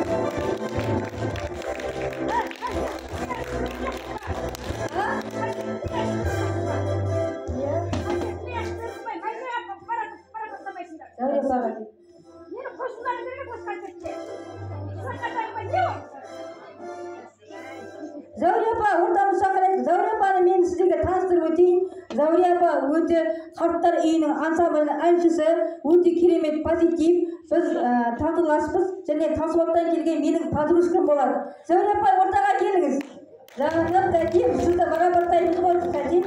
Зәуре апа, ортамыз шақырайық. Зәуре апаны мен сіздерге таныстырып өтейін. Зәуре апа өте қарттар үйінің ансамблінің әншісі, өте керемет позитив. Біз татуласпыз және Тасуаттан келген менің подружкам болады. Зәуре апа, ортаға келіңіз. Жаңылып тәтем, сізді марапаттаймыз ғой, тәтем.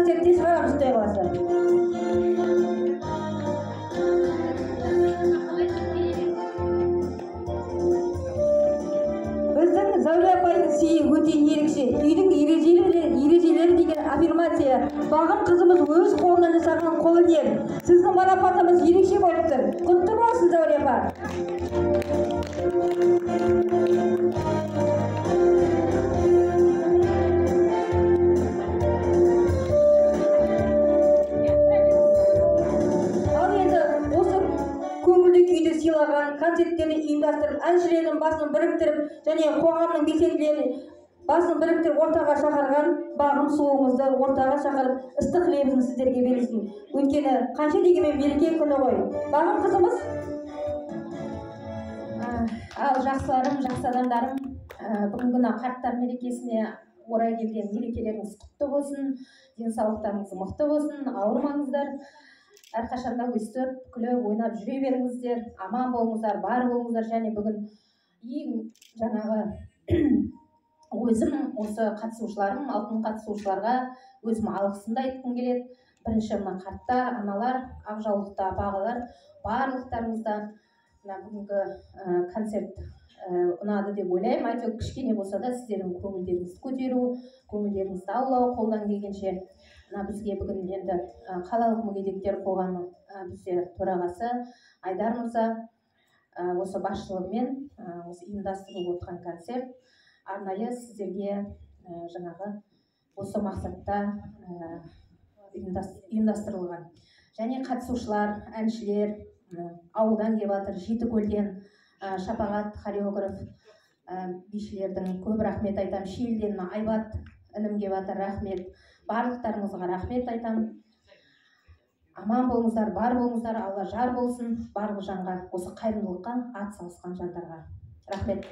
концертте шығарамыз құдай қаласа. Біздің Зәуре апайдың сыйы өте ерекше. Үйдің ережелері деген аффирмация. Бағым қызымыз өз қолынан жасаған қолөнер. Сіздің марапатыңыз ерекше болып тұр. Құтты болсын Зәуре апа. Концерттерді ұйымдастырып, әншілердің басын біріктіріп, және қоғамның белсенділерін басын біріктіріп ортаға шақырған бағым сұлуымызды ортаға шақырып, ыстық лебізін сіздерге берсін. Өйткені қанша дегенмен мереке күні ғой. Бағым қызымыз. Ал жақсыларым, жақсы адамдарым, бүгінгі күні қарттар мерекесіне орай келген мерекелеріңіз құтты болсын, денсаулықтарыңыз мықты болсын, ауырмаңыздар. Әрқашанда өстіп, күліп, ойнап жүре беріңіздер, аман болыңыздар, бар болыңыздар. Және бүгін ең жаңағы өзім осы қатысушыларым, алтын қатысушыларға өзім алғысымды айтқым келеді. Бірінші мына қарттар, аналар, ақжаулықты апағалар, барлықтарыңызда бүгінгі концерт ұнады деп ойлаймын. Әйтеуір кішкене болса да сіздердің көңілдеріңізді көтеру, көңілдеріңізді аулау, қолдан келгенше. Бізге бүгін енді қалалық мүгедектер қоғамы бізде төрағасы Айдар мырза осы басшылығымен осы ұйымдастырылып отырған концерт арнайы сіздерге жаңағы осы мақсатта ұйымдастырылған. Және қатысушылар, әншілер, ауылдан келіп жатыр, Жетікөлден Шапағат хореограф, бишілердің көп рахмет айтамын. Шиелден Айбат інім келіп жатыр, рахмет. Барлықтарыңызға рахмет айтамын. Аман болыңыздар, бар болыңыздар, Алла жар болсын барлық жанға, осы қайырымдылыққа ат салысқан жандарға. Рахмет.